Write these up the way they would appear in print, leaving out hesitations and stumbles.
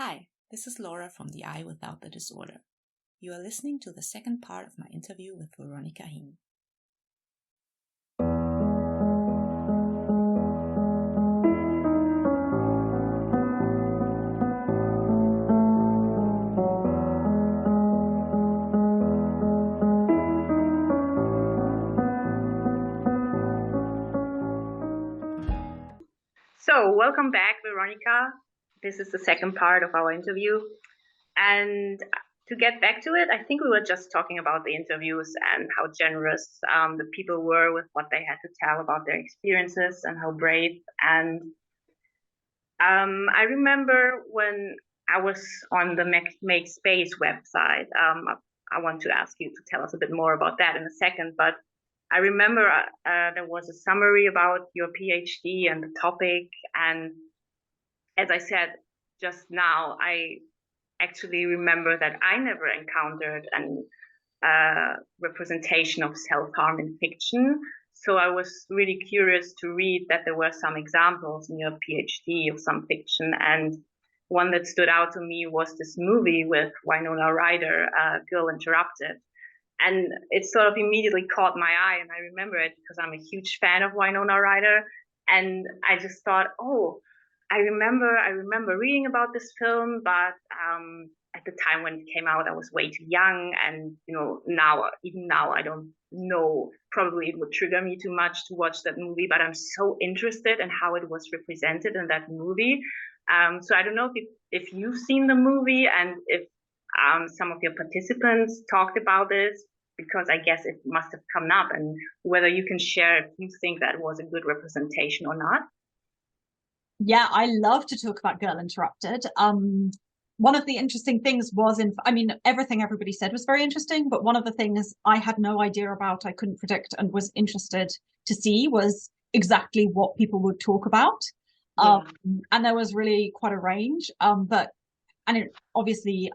Hi, this is Laura from The Eye Without the Disorder. You are listening to the second part of my interview with Veronica Heney. So, welcome back, Veronica. This is the second part of our interview. And to get back to it, I think we were just talking about the interviews and how generous the people were with what they had to tell about their experiences and how brave. And I remember when I was on the Make Space website, I want to ask you to tell us a bit more about that in a second, but I remember there was a summary about your PhD and the topic. And as I said just now, I actually remember that I never encountered a representation of self-harm in fiction. So I was really curious to read that there were some examples in your PhD of some fiction. And one that stood out to me was this movie with Winona Ryder, Girl Interrupted. And it sort of immediately caught my eye, and I remember it because I'm a huge fan of Winona Ryder. And I just thought, oh, I remember reading about this film, but at the time when it came out, I was way too young, and even now, I don't know. Probably it would trigger me too much to watch that movie, but I'm so interested in how it was represented in that movie. So I don't know if you've seen the movie and if some of your participants talked about this, because I guess it must have come up, and whether you can share if you think that was a good representation or not. Yeah, I love to talk about Girl Interrupted. One of the interesting things was everything everybody said was very interesting, but one of the things I had no idea about, I couldn't predict and was interested to see was exactly what people would talk about. Yeah. And there was really quite a range. Obviously,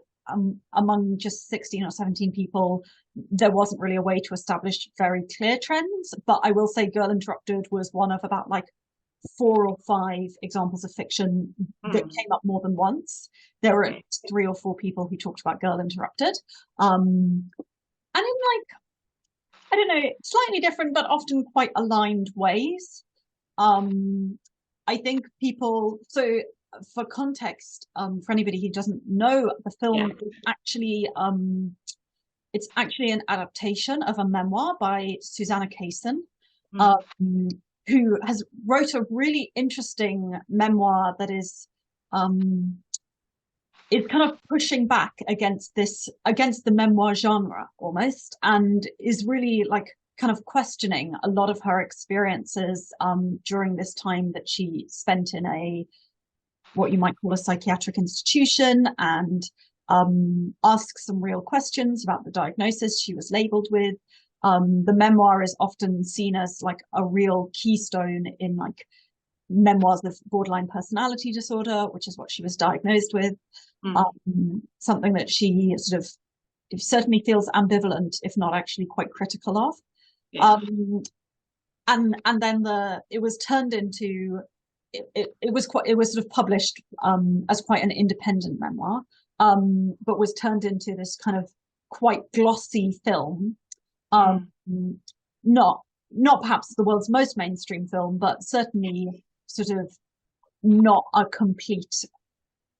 among just 16 or 17 people, there wasn't really a way to establish very clear trends. But I will say Girl Interrupted was one of about 4 or 5 examples of fiction that came up more than once. There were 3 or 4 people who talked about Girl Interrupted. And in I don't know, slightly different, but often quite aligned ways. I think people, so for context, for anybody who doesn't know, the film is actually, it's actually an adaptation of a memoir by Susanna Kaysen, who has wrote a really interesting memoir that is kind of pushing back against the memoir genre almost, and is really kind of questioning a lot of her experiences during this time that she spent in what you might call a psychiatric institution, and asks some real questions about the diagnosis she was labeled with. The memoir is often seen as a real keystone in memoirs of borderline personality disorder, which is what she was diagnosed with. Something that she sort of certainly feels ambivalent, if not actually quite critical of. And then it was turned into it was sort of published as quite an independent memoir, but was turned into this kind of quite glossy film. Not perhaps the world's most mainstream film, but certainly sort of not completely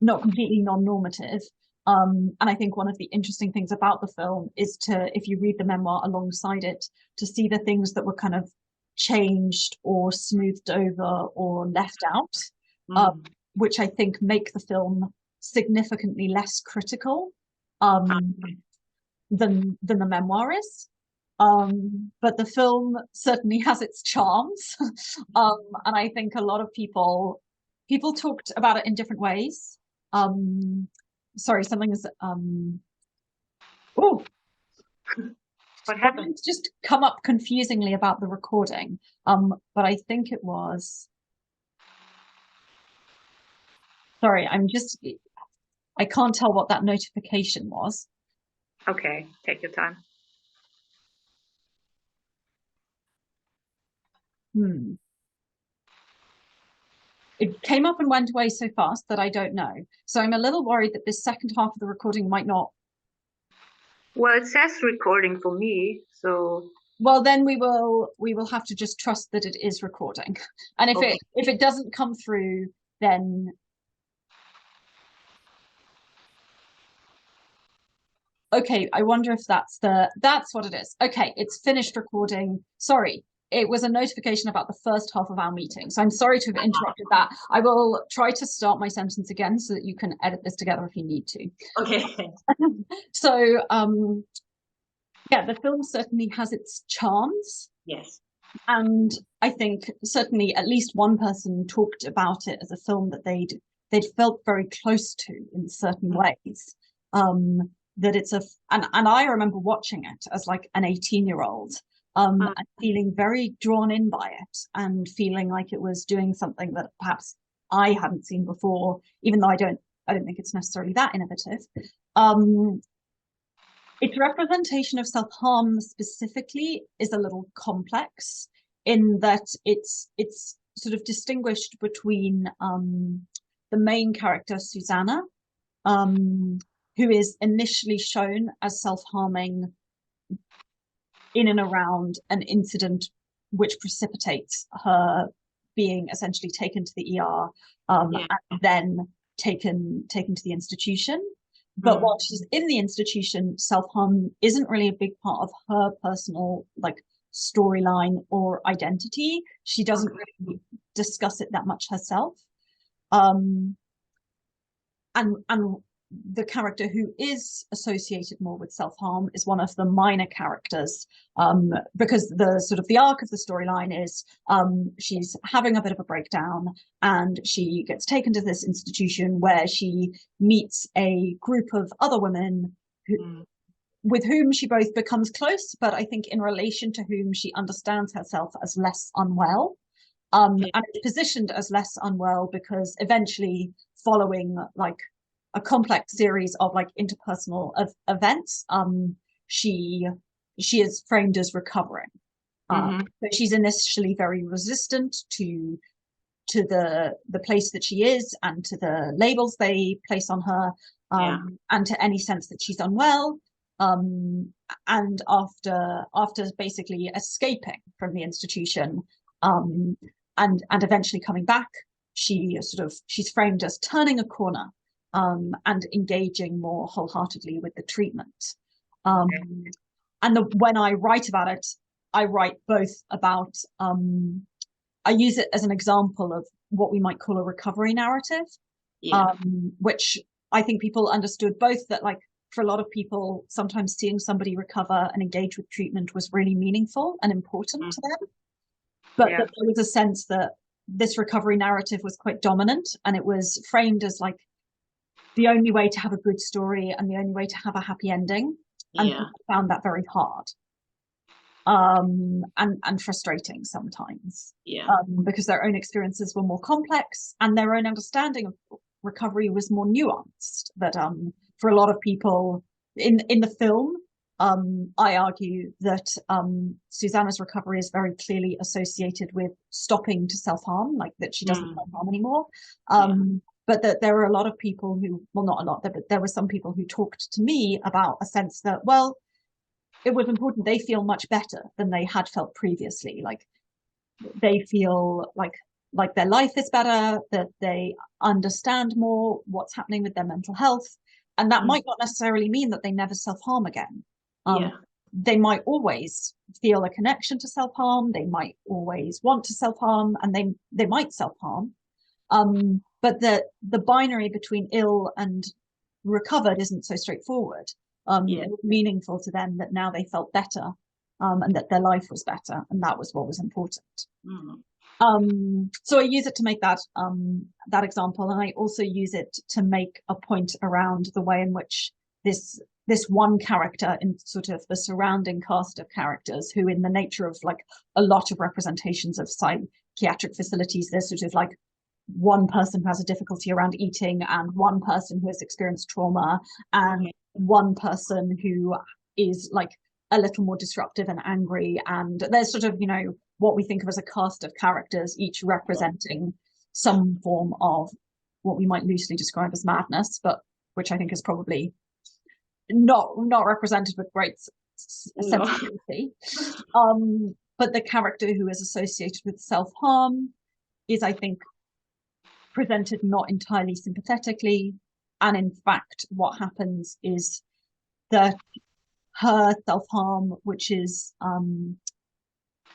non-normative. And I think one of the interesting things about the film is if you read the memoir alongside it, to see the things that were kind of changed or smoothed over or left out, which I think make the film significantly less critical than the memoir is. But the film certainly has its charms. And I think a lot of people talked about it in different ways. Sorry, something is what happened? It's just come up confusingly about the recording. But I think it was, sorry, I can't tell what that notification was. Okay, take your time. It came up and went away so fast that I don't know. So I'm a little worried that this second half of the recording might not. Well, it says recording for me, so. Well, then we will have to just trust that it is recording. And if it doesn't come through, then okay, I wonder if that's what it is. Okay, it's finished recording. Sorry, it was a notification about the first half of our meeting. So I'm sorry to have interrupted that. I will try to start my sentence again so that you can edit this together if you need to. Okay. So, yeah, the film certainly has its charms. Yes. And I think certainly at least one person talked about it as a film that they'd felt very close to in certain ways. That it's and I remember watching it as like an 18-year-old and feeling very drawn in by it and feeling like it was doing something that perhaps I hadn't seen before, even though I don't think it's necessarily that innovative. Its representation of self-harm specifically is a little complex in that it's sort of distinguished between the main character, Susanna, who is initially shown as self-harming in and around an incident which precipitates her being essentially taken to the ER and then taken to the institution. But while she's in the institution, self-harm isn't really a big part of her personal like storyline or identity. She doesn't really discuss it that much herself. And the character who is associated more with self-harm is one of the minor characters, because the sort of the arc of the storyline is she's having a bit of a breakdown and she gets taken to this institution where she meets a group of other women with whom she both becomes close, but I think in relation to whom she understands herself as less unwell. And it's positioned as less unwell because eventually, following like a complex series of like interpersonal events, she is framed as recovering. But she's initially very resistant to the place that she is and to the labels they place on her, and to any sense that she's unwell. And after basically escaping from the institution, and eventually coming back, she's framed as turning a corner. And engaging more wholeheartedly with the treatment. And when I write about it, I write both about, I use it as an example of what we might call a recovery narrative, which I think people understood both that like for a lot of people, sometimes seeing somebody recover and engage with treatment was really meaningful and important to them. But that there was a sense that this recovery narrative was quite dominant and it was framed as like the only way to have a good story and the only way to have a happy ending. And I found that very hard. And frustrating sometimes. Because their own experiences were more complex and their own understanding of recovery was more nuanced. That for a lot of people in the film, I argue that Susanna's recovery is very clearly associated with stopping to self-harm, like that she doesn't self-harm anymore. But that there were a lot of people who, well, not a lot, but there were some people who talked to me about a sense that, well, it was important. They feel much better than they had felt previously. Like they feel like their life is better, that they understand more what's happening with their mental health. And that might not necessarily mean that they never self-harm again. They might always feel a connection to self-harm. They might always want to self-harm and they might self-harm. But the binary between ill and recovered isn't so straightforward. It was meaningful to them that now they felt better, and that their life was better, and that was what was important. So I use it to make that example, and I also use it to make a point around the way in which this one character in sort of the surrounding cast of characters, who in the nature of like a lot of representations of psychiatric facilities, there's sort of like one person who has a difficulty around eating and one person who has experienced trauma and one person who is like a little more disruptive and angry. And there's sort of, what we think of as a cast of characters, each representing some form of what we might loosely describe as madness, but which I think is probably not represented with great sensitivity. But the character who is associated with self-harm is, I think, presented not entirely sympathetically. And in fact, what happens is that her self-harm, which is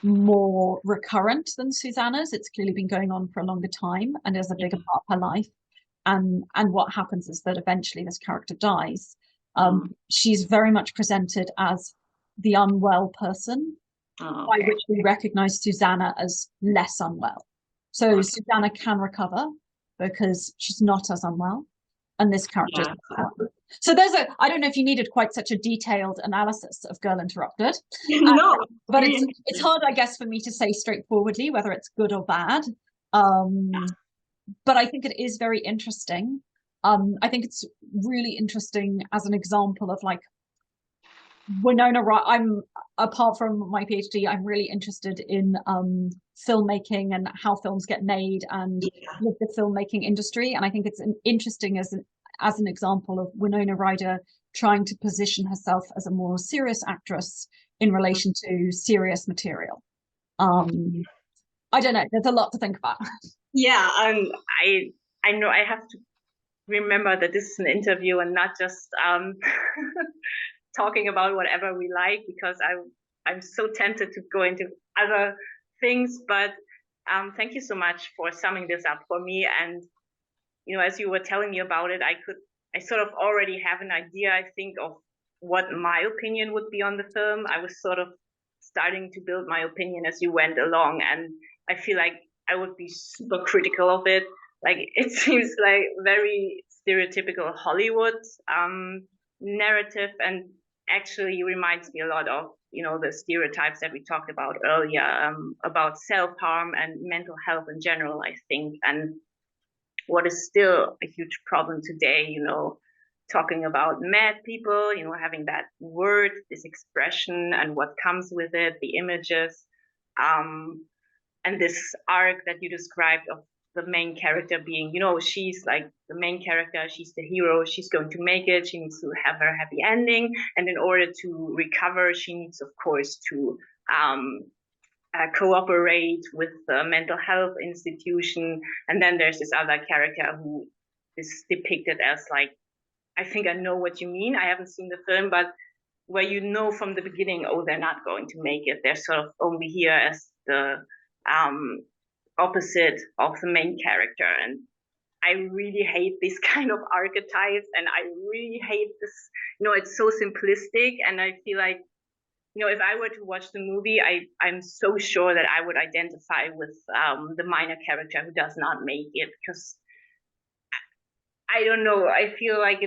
more recurrent than Susanna's, it's clearly been going on for a longer time and is a bigger part of her life. And what happens is that eventually this character dies. She's very much presented as the unwell person, by which we recognize Susanna as less unwell. So Susanna can recover because she's not as unwell, and this character is unwell. So I don't know if you needed quite such a detailed analysis of Girl Interrupted. No, but it's hard, I guess, for me to say straightforwardly whether it's good or bad. But I think it is very interesting. I think it's really interesting as an example of like Winona. I'm, apart from my PhD, I'm really interested in filmmaking and how films get made and with the filmmaking industry. And I think it's interesting as an example of Winona Ryder trying to position herself as a more serious actress in relation to serious material. I don't know. There's a lot to think about. Yeah, I know I have to remember that this is an interview and not just talking about whatever we like, because I'm so tempted to go into other things. But thank you so much for summing this up for me. And as you were telling me about it, I sort of already have an idea, I think, of what my opinion would be on the film. I was sort of starting to build my opinion as you went along, and I feel like I would be super critical of it. Like, it seems like very stereotypical Hollywood narrative, and actually reminds me a lot of, the stereotypes that we talked about earlier, about self-harm and mental health in general, I think. And what is still a huge problem today, talking about mad people, having that word, this expression, and what comes with it, the images, and this arc that you described of the main character being, she's like the main character, she's the hero, she's going to make it, she needs to have her happy ending, and in order to recover, she needs, of course, to cooperate with the mental health institution. And then there's this other character who is depicted as like, I think I know what you mean, I haven't seen the film, but where from the beginning, they're not going to make it, they're sort of only here as the opposite of the main character. And I really hate these kind of archetypes, and I really hate this, it's so simplistic. And I feel like, if I were to watch the movie, I'm so sure that I would identify with the minor character who does not make it, because I don't know, I feel like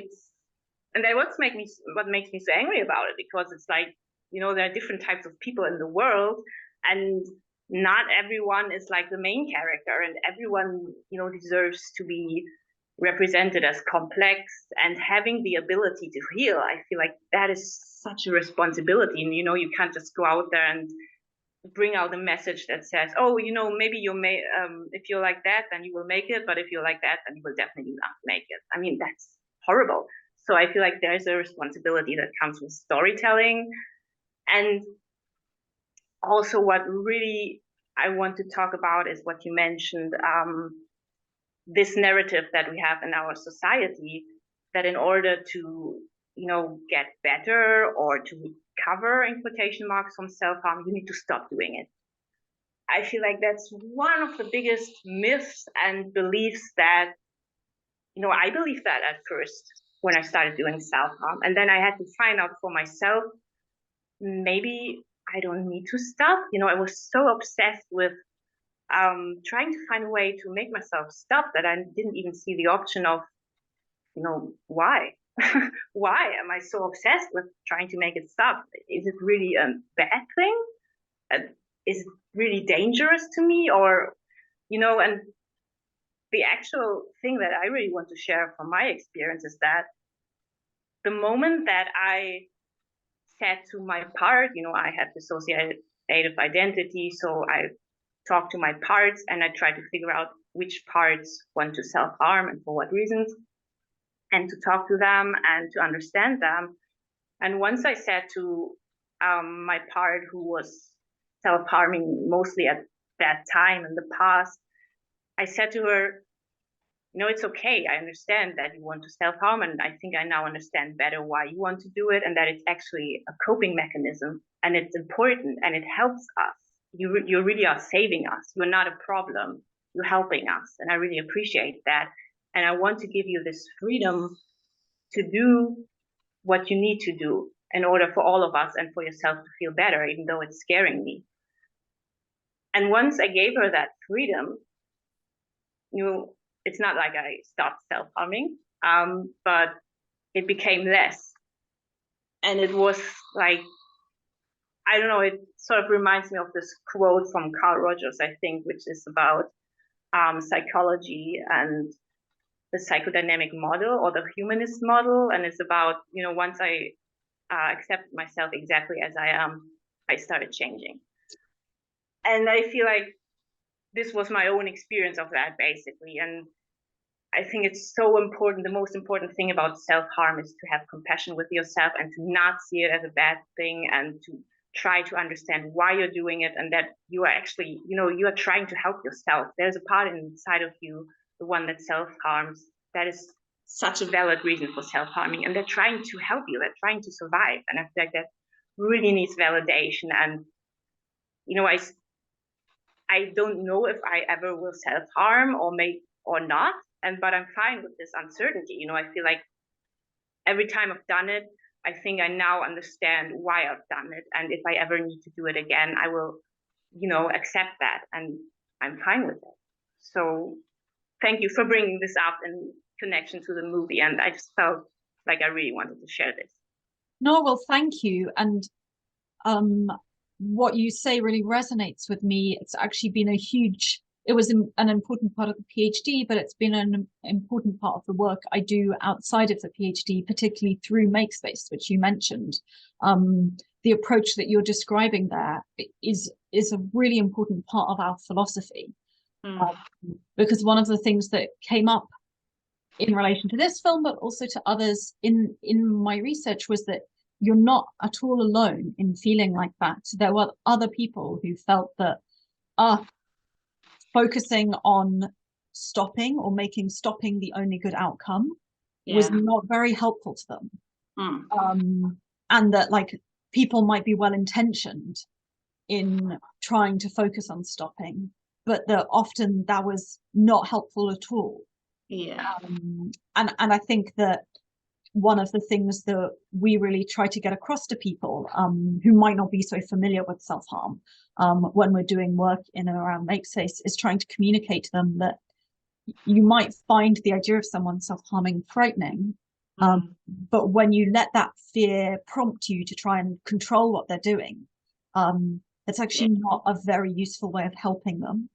and that's what makes me so angry about it, because it's like, there are different types of people in the world, and not everyone is like the main character, and everyone, deserves to be represented as complex and having the ability to heal. I feel like that is such a responsibility, and you can't just go out there and bring out a message that says, maybe if you're like that, then you will make it, but if you're like that, then you will definitely not make it. I mean, that's horrible. So I feel like there's a responsibility that comes with storytelling. And also, what really I want to talk about is what you mentioned, this narrative that we have in our society, that in order to, get better or to recover, in quotation marks, from self-harm, you need to stop doing it. I feel like that's one of the biggest myths and beliefs that, I believed that at first when I started doing self-harm. And then I had to find out for myself, maybe I don't need to stop. I was so obsessed with trying to find a way to make myself stop that I didn't even see the option of, why? Why am I so obsessed with trying to make it stop? Is it really a bad thing? Is it really dangerous to me? Or, and the actual thing that I really want to share from my experience is that the moment that I said to my part, I had dissociative identity, so I talked to my parts and I tried to figure out which parts want to self-harm and for what reasons, and to talk to them and to understand them. And once I said to my part who was self-harming mostly at that time in the past, I said to her, it's okay. I understand that you want to self-harm, and I think I now understand better why you want to do it, and that it's actually a coping mechanism, and it's important, and it helps us. You really are saving us. You're not a problem. You're helping us, and I really appreciate that. And I want to give you this freedom to do what you need to do in order for all of us and for yourself to feel better, even though it's scaring me. And once I gave her that freedom, it's not like I stopped self-harming, but it became less. And it was like, I don't know, it sort of reminds me of this quote from Carl Rogers, I think, which is about psychology and the psychodynamic model or the humanist model. And it's about, once I accepted myself exactly as I am, I started changing. And I feel like this was my own experience of that, basically. And I think it's so important. The most important thing about self-harm is to have compassion with yourself and to not see it as a bad thing, and to try to understand why you're doing it, and that you are actually, you are trying to help yourself. There's a part inside of you, the one that self-harms, that is such a valid reason for self-harming, and they're trying to help you. They're trying to survive. And I feel like that really needs validation. And, I don't know if I ever will self-harm or not. But I'm fine with this uncertainty. I feel like every time I've done it, I think I now understand why I've done it. And if I ever need to do it again, I will, accept that. And I'm fine with it. So thank you for bringing this up in connection to the movie. And I just felt like I really wanted to share this. No, well, thank you. And what you say really resonates with me. It's actually been it was an important part of the PhD, but it's been an important part of the work I do outside of the PhD, particularly through Makespace, which you mentioned. The approach that you're describing there is a really important part of our philosophy. Because one of the things that came up in relation to this film, but also to others in my research, was that you're not at all alone in feeling like that. There were other people who felt that, focusing on stopping or making stopping the only good outcome was not very helpful to them. And that people might be well-intentioned in trying to focus on stopping, but that often that was not helpful at all. And I think that one of the things that we really try to get across to people who might not be so familiar with self-harm when we're doing work in and around Makespace is trying to communicate to them that you might find the idea of someone self-harming frightening, but when you let that fear prompt you to try and control what they're doing, it's actually not a very useful way of helping them.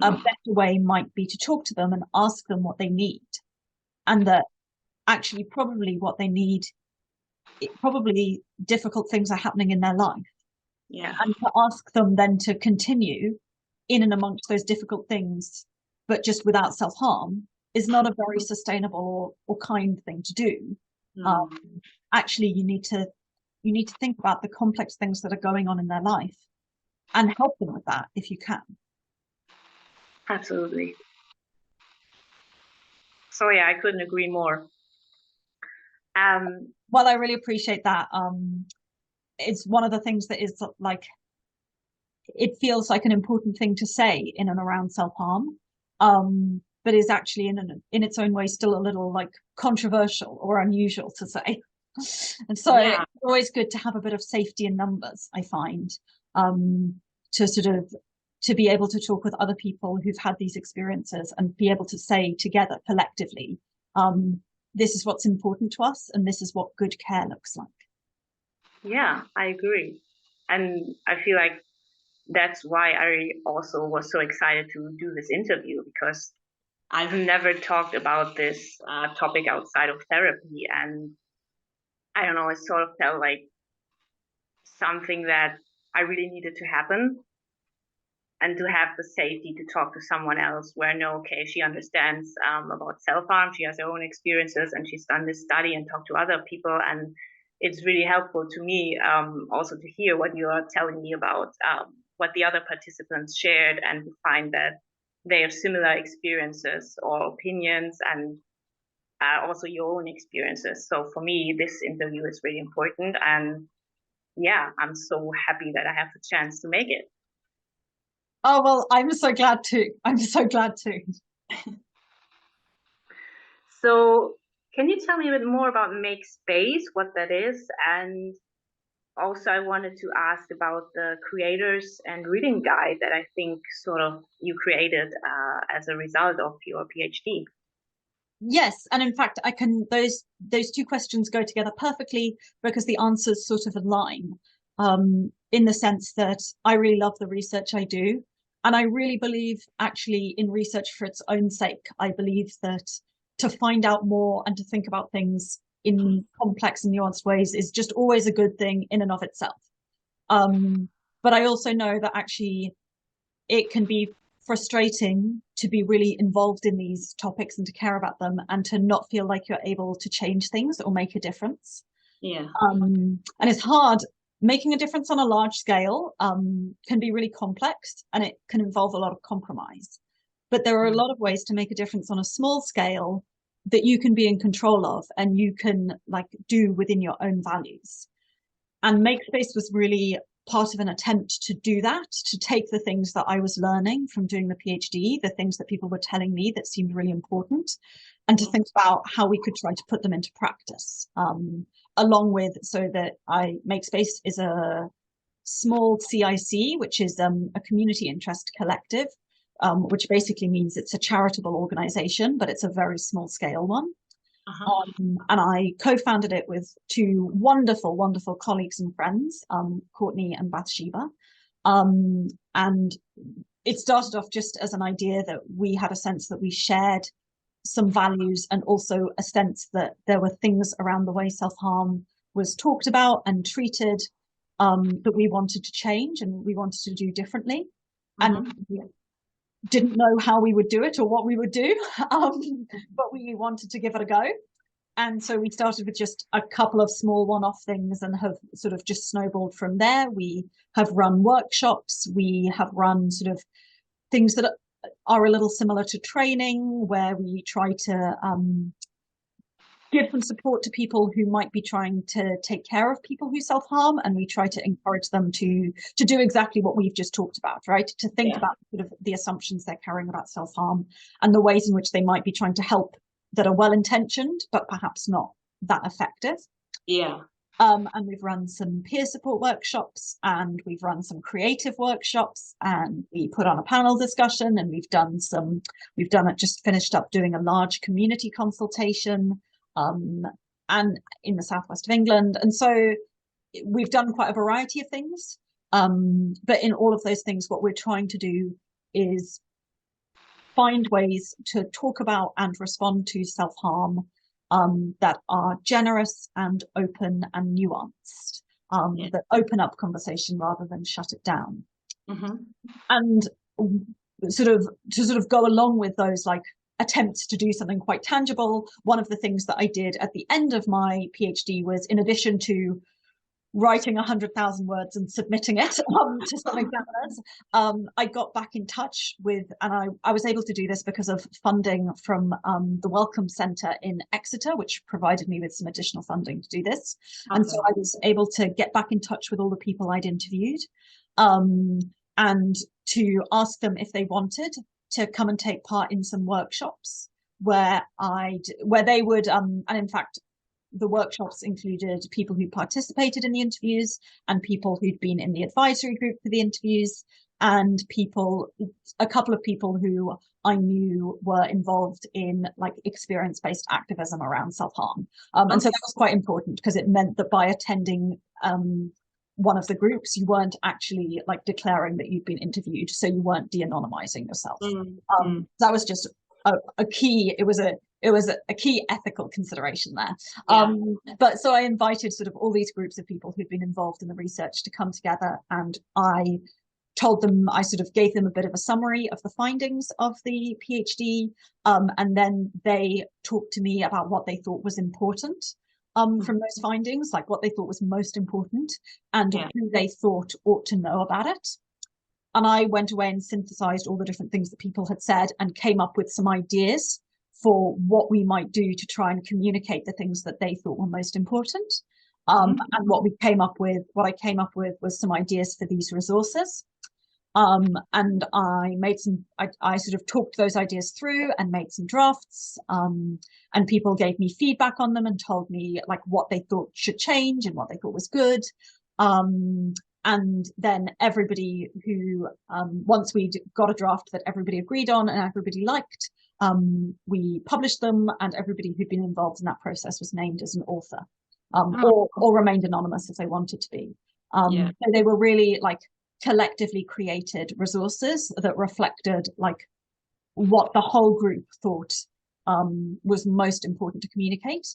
A better way might be to talk to them and ask them what they need, and that actually probably what they need, probably difficult things are happening in their life. And to ask them then to continue in and amongst those difficult things, but just without self-harm, is not a very sustainable or kind thing to do. Actually, you need to think about the complex things that are going on in their life and help them with that if you can. Absolutely. So I couldn't agree more. Well, I really appreciate that. It's one of the things that is it feels like an important thing to say in and around self-harm, but is actually in its own way still a little controversial or unusual to say. And so it's always good to have a bit of safety in numbers, I find, to be able to talk with other people who've had these experiences and be able to say together collectively, this is what's important to us and this is what good care looks like. Yeah, I agree. And I feel like that's why I also was so excited to do this interview, because I've never talked about this topic outside of therapy. And I don't know, it sort of felt like something that I really needed to happen. and to have the safety to talk to someone else where, no, okay, she understands about self-harm, she has her own experiences, and she's done this study and talked to other people. And it's really helpful to me also to hear what you are telling me about what the other participants shared, and to find that they have similar experiences or opinions, and also your own experiences. So for me, this interview is really important. And yeah, I'm so happy that I have the chance to make it. Oh, well, I'm so glad to. I'm so glad to. So can you tell me a bit more about Make Space, what that is? And also I wanted to ask about the creators and reading guide that I think sort of you created as a result of your PhD. Yes, and in fact, I can those two questions go together perfectly because the answers sort of align. In the sense that I really love the research I do, and I really believe actually in research for its own sake. I believe that to find out more and to think about things in complex and nuanced ways is just always a good thing in and of itself. But I also know that actually it can be frustrating to be really involved in these topics and to care about them and to not feel like you're able to change things or make a difference. Yeah. And it's hard. Making a difference on a large scale can be really complex, and it can involve a lot of compromise. But there are a lot of ways to make a difference on a small scale that you can be in control of and you can like do within your own values. And Make Space was really part of an attempt to do that, to take the things that I was learning from doing the PhD, the things that people were telling me that seemed really important, and to think about how we could try to put them into practice. Along with, so that Make Space is a small CIC, which is a community interest collective, which basically means it's a charitable organization, but it's a very small scale one. And I co-founded it with two wonderful, wonderful colleagues and friends, Courtney and Bathsheba. And it started off just as an idea that we had a sense that we shared some values, and also a sense that there were things around the way self-harm was talked about and treated that we wanted to change and we wanted to do differently. And we didn't know how we would do it or what we would do, but we wanted to give it a go. And so we started with just a couple of small one-off things and have sort of just snowballed from there. We have run workshops. We have run sort of things that are a little similar to training, where we try to give some support to people who might be trying to take care of people who self-harm, and we try to encourage them to do exactly what we've just talked about, right? To think about sort of the assumptions they're carrying about self-harm and the ways in which they might be trying to help that are well-intentioned, but perhaps not that effective. Yeah. And we've run some peer support workshops, and we've run some creative workshops, and we put on a panel discussion, and just finished up doing a large community consultation, and in the southwest of England. And so we've done quite a variety of things. But in all of those things, what we're trying to do is find ways to talk about and respond to self-harm that are generous and open and nuanced, that open up conversation rather than shut it down. And to sort of go along with those like attempts to do something quite tangible, one of the things that I did at the end of my PhD was, in addition to writing 100,000 words and submitting it to some examiners, I got back in touch with, and I was able to do this because of funding from the Wellcome Centre in Exeter, which provided me with some additional funding to do this. And so I was able to get back in touch with all the people I'd interviewed, and to ask them if they wanted to come and take part in some workshops where they would, and in fact, the workshops included people who participated in the interviews and people who'd been in the advisory group for the interviews, and a couple of people who I knew were involved in like experience-based activism around self-harm. And so that was quite important, because it meant that by attending one of the groups, you weren't actually like declaring that you'd been interviewed, so you weren't de-anonymizing yourself. That was just a key. It was a key ethical consideration there. But so I invited sort of all these groups of people who'd been involved in the research to come together, and I told them, I sort of gave them a bit of a summary of the findings of the PhD, and then they talked to me about what they thought was important from those findings, like what they thought was most important and who they thought ought to know about it. And I went away and synthesized all the different things that people had said and came up with some ideas for what we might do to try and communicate the things that they thought were most important. And what I came up with was some ideas for these resources. And I made I sort of talked those ideas through and made some drafts, and people gave me feedback on them and told me like what they thought should change and what they thought was good. And then everybody who, once we got a draft that everybody agreed on and everybody liked, we published them, and everybody who'd been involved in that process was named as an author, or remained anonymous if they wanted to be. So they were really like collectively created resources that reflected like what the whole group thought was most important to communicate.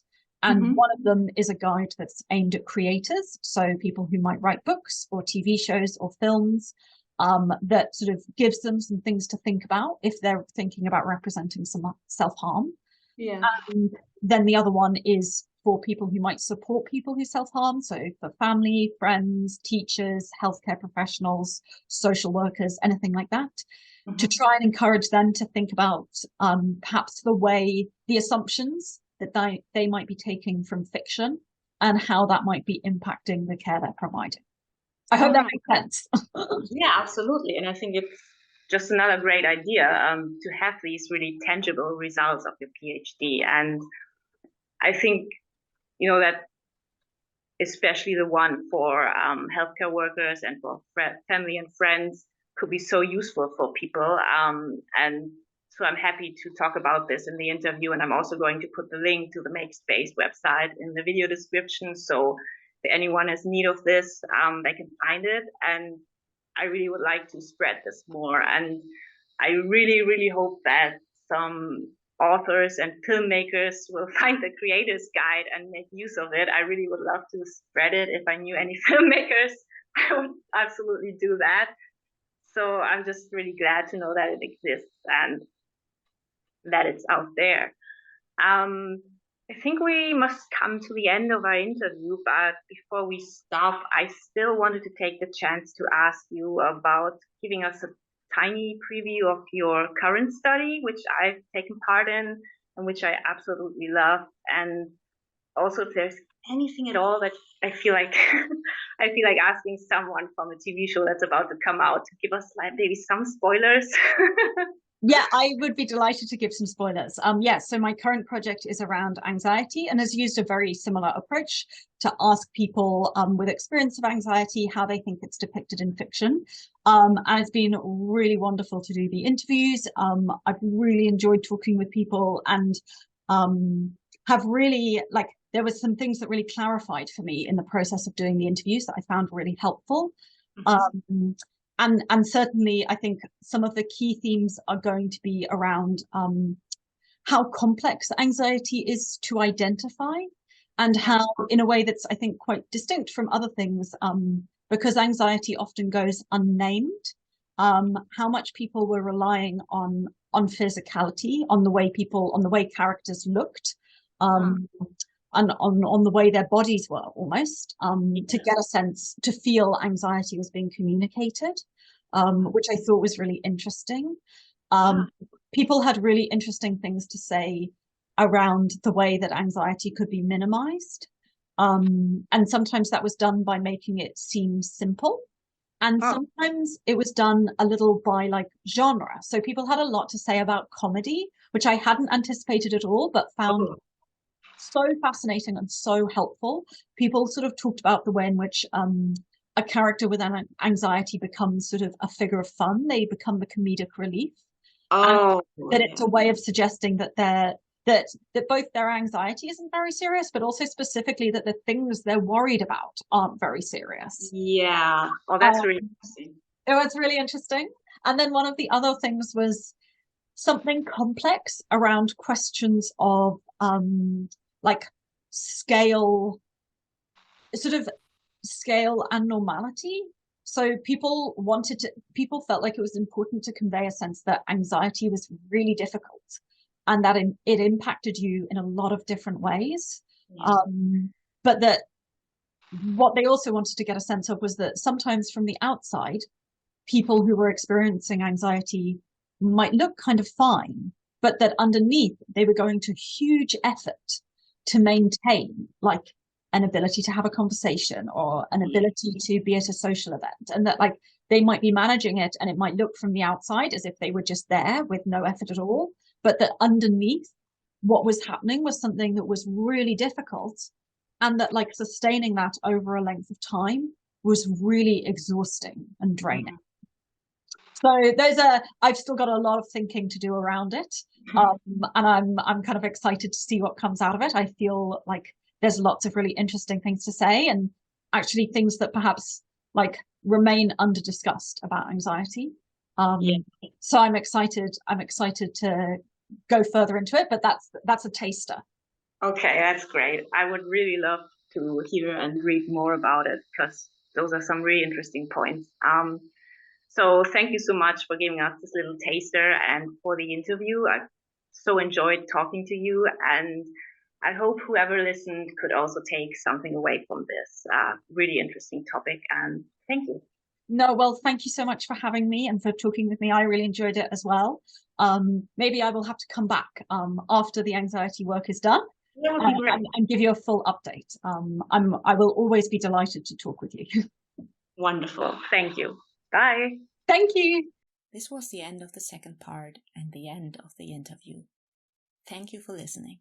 And one of them is a guide that's aimed at creators, so people who might write books or TV shows or films, that sort of gives them some things to think about if they're thinking about representing some self-harm. Then the other one is for people who might support people who self-harm, so for family, friends, teachers, healthcare professionals, social workers, anything like that, to try and encourage them to think about perhaps the assumptions that they might be taking from fiction and how that might be impacting the care they're providing. I hope that makes sense. Yeah, absolutely. And I think it's just another great idea to have these really tangible results of your PhD. And I think, you know, that especially the one for healthcare workers and for family and friends could be so useful for people. And so I'm happy to talk about this in the interview, and I'm also going to put the link to the Make Space website in the video description. So if anyone has need of this, they can find it. And I really would like to spread this more. And I really, really hope that some authors and filmmakers will find the Creators Guide and make use of it. I really would love to spread it. If I knew any filmmakers, I would absolutely do that. So I'm just really glad to know that it exists and that it's out there. I think we must come to the end of our interview, but before we stop, I still wanted to take the chance to ask you about giving us a tiny preview of your current study, which I've taken part in and which I absolutely love. And also if there's anything at all that I feel like asking someone from a TV show that's about to come out to give us like maybe some spoilers. Yeah, I would be delighted to give some spoilers. So my current project is around anxiety and has used a very similar approach to ask people with experience of anxiety how they think it's depicted in fiction. And it's been really wonderful to do the interviews. I've really enjoyed talking with people and have really, like, there were some things that really clarified for me in the process of doing the interviews that I found really helpful. And certainly, I think some of the key themes are going to be around how complex anxiety is to identify, and how, in a way that's, I think, quite distinct from other things, because anxiety often goes unnamed, how much people were relying on physicality, on the way characters looked, and on the way their bodies were almost, to get a sense, to feel anxiety was being communicated, which I thought was really interesting. People had really interesting things to say around the way that anxiety could be minimized. And sometimes that was done by making it seem simple. And sometimes it was done a little by like genre. So people had a lot to say about comedy, which I hadn't anticipated at all, but found so fascinating and so helpful. People sort of talked about the way in which a character with an anxiety becomes sort of a figure of fun. They become the comedic relief. That it's a way of suggesting that that both their anxiety isn't very serious, but also specifically that the things they're worried about aren't very serious. Yeah. Oh, that's really interesting. It was really interesting. And then one of the other things was something complex around questions of like scale and normality. So people felt like it was important to convey a sense that anxiety was really difficult and that it impacted you in a lot of different ways. But that what they also wanted to get a sense of was that sometimes from the outside, people who were experiencing anxiety might look kind of fine, but that underneath they were going to huge effort to maintain like an ability to have a conversation or an ability to be at a social event, and that like they might be managing it and it might look from the outside as if they were just there with no effort at all, but that underneath what was happening was something that was really difficult, and that like sustaining that over a length of time was really exhausting and draining. So I've still got a lot of thinking to do around it. And I'm kind of excited to see what comes out of it. I feel like there's lots of really interesting things to say, and actually things that perhaps like remain under discussed about anxiety. So I'm excited to go further into it, but that's a taster. Okay, that's great. I would really love to hear and read more about it, because those are some really interesting points. So thank you so much for giving us this little taster and for the interview. I so enjoyed talking to you, and I hope whoever listened could also take something away from this really interesting topic. And thank you. No, well, thank you so much for having me and for talking with me. I really enjoyed it as well. Maybe I will have to come back after the anxiety work is done and give you a full update. I will always be delighted to talk with you. Wonderful. Thank you. Bye. Thank you. This was the end of the second part and the end of the interview. Thank you for listening.